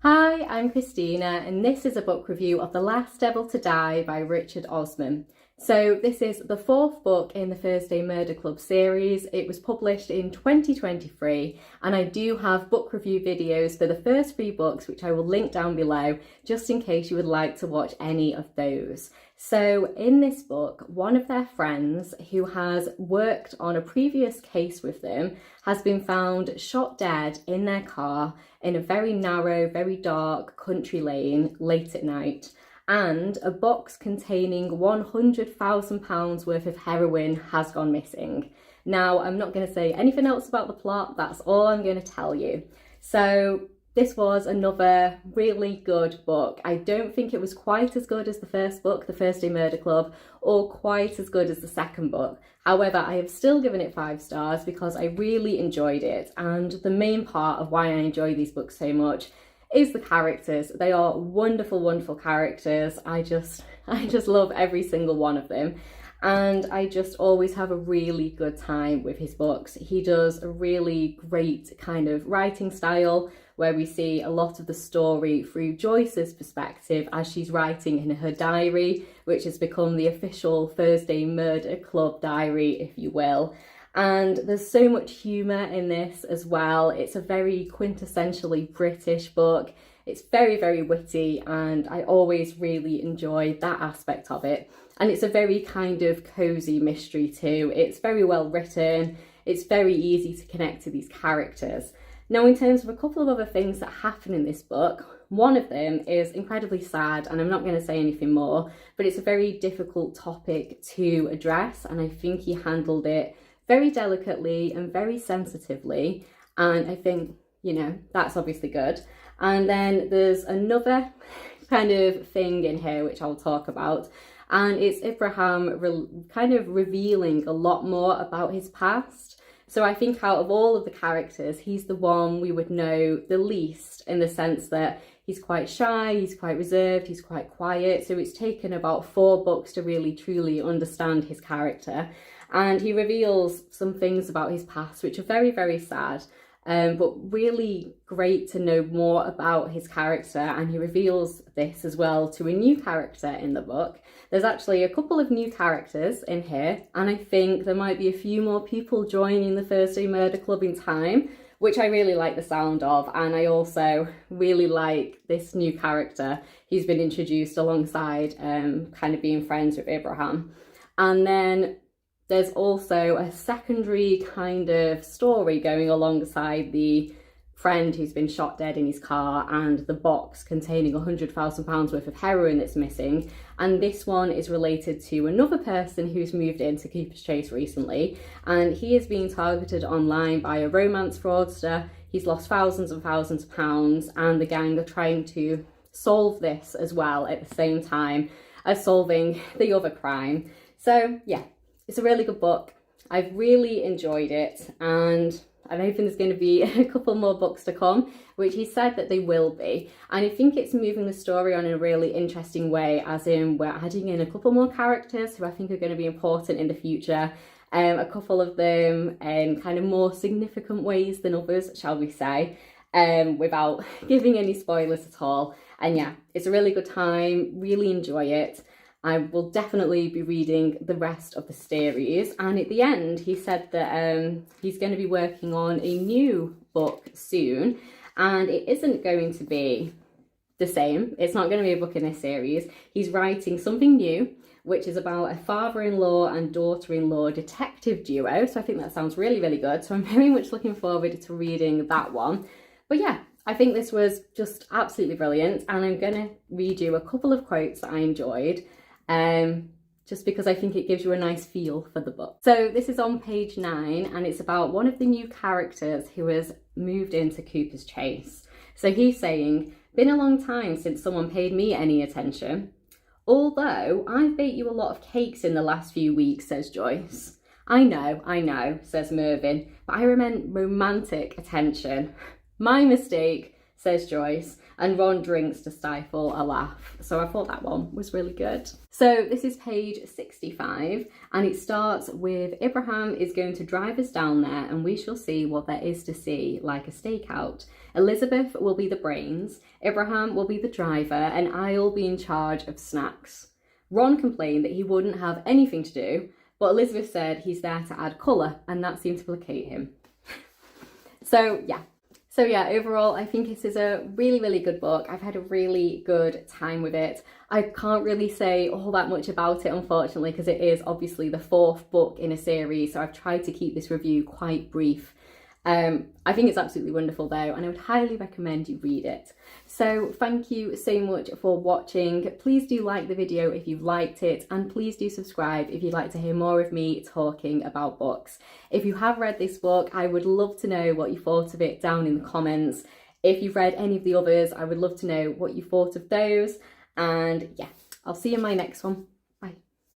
Hi, I'm Christina, and this is a book review of The Last Devil to Die by Richard Osman. So this is the fourth book in the Thursday Murder Club series. It was published in 2023, and I do have book review videos for the first three books, which I will link down below, just in case you would like to watch any of those. So in this book, one of their friends who has worked on a previous case with them has been found shot dead in their car in a very narrow, very dark country lane late at night. And a box containing £100,000 worth of heroin has gone missing. Now, I'm not going to say anything else about the plot, that's all I'm going to tell you. So this was another really good book. I don't think it was quite as good as the first book, The Thursday Murder Club, or quite as good as the second book. However, I have still given it 5 stars because I really enjoyed it. And the main part of why I enjoy these books so much is the characters. They are wonderful, wonderful characters. I just love every single one of them. And I just always have a really good time with his books. He does a really great kind of writing style where we see a lot of the story through Joyce's perspective as she's writing in her diary, which has become the official Thursday Murder Club diary, if you will. And there's so much humour in this as well. It's a very quintessentially British book. It's very, very witty, and I always really enjoy that aspect of it. And it's a very kind of cosy mystery too. It's very well written. It's very easy to connect to these characters. Now, in terms of a couple of other things that happen in this book, one of them is incredibly sad, and I'm not going to say anything more, but it's a very difficult topic to address, and I think he handled it very delicately and very sensitively, and I think, you know, that's obviously good. And then there's another kind of thing in here which I'll talk about, and it's Abraham kind of revealing a lot more about his past. So I think out of all of the characters, he's the one we would know the least, in the sense that he's quite shy, he's quite reserved, he's quite quiet. So it's taken about 4 books to really truly understand his character. And he reveals some things about his past which are very, very sad, but really great to know more about his character. And he reveals this as well to a new character in the book. There's actually a couple of new characters in here, and I think there might be a few more people joining the Thursday Murder Club in time, which I really like the sound of. And I also really like this new character. He's been introduced alongside kind of being friends with Abraham. And then there's also a secondary kind of story going alongside the friend who's been shot dead in his car and the box containing £100,000 worth of heroin that's missing. And this one is related to another person who's moved into Cooper's Chase recently, and he is being targeted online by a romance fraudster. He's lost thousands and thousands of pounds, and the gang are trying to solve this as well at the same time as solving the other crime. So yeah, it's a really good book. I've really enjoyed it, and I'm hoping there's going to be a couple more books to come, which he said that they will be. And I think it's moving the story on in a really interesting way, as in we're adding in a couple more characters who I think are going to be important in the future. A couple of them in kind of more significant ways than others, shall we say, without giving any spoilers at all. And yeah, it's a really good time, really enjoy it. I will definitely be reading the rest of the series. And at the end, he said that he's going to be working on a new book soon. And it isn't going to be the same. It's not going to be a book in this series. He's writing something new, which is about a father-in-law and daughter-in-law detective duo. So I think that sounds really, really good. So I'm very much looking forward to reading that one. But yeah, I think this was just absolutely brilliant. And I'm going to read you a couple of quotes that I enjoyed, just because I think it gives you a nice feel for the book. So this is on page 9, and it's about one of the new characters who has moved into Cooper's Chase. So he's saying, "Been a long time since someone paid me any attention. Although I've baked you a lot of cakes in the last few weeks," says Joyce. I know, says Mervyn, but I meant romantic attention. My mistake, says Joyce, and Ron drinks to stifle a laugh. So I thought that one was really good. So this is page 65, and it starts with Abraham is going to drive us down there and we shall see what there is to see, like a stakeout. Elizabeth will be the brains, Abraham will be the driver, and I'll be in charge of snacks. Ron complained that he wouldn't have anything to do, but Elizabeth said he's there to add colour, and that seemed to placate him. So yeah, overall, I think this is a really, really good book. I've had a really good time with it. I can't really say all that much about it, unfortunately, because it is obviously the 4th book in a series, so I've tried to keep this review quite brief. I think it's absolutely wonderful though, and I would highly recommend you read it. So thank you so much for watching. Please do like the video if you've liked it, and please do subscribe if you'd like to hear more of me talking about books. If you have read this book, I would love to know what you thought of it down in the comments. If you've read any of the others, I would love to know what you thought of those. And yeah, I'll see you in my next one.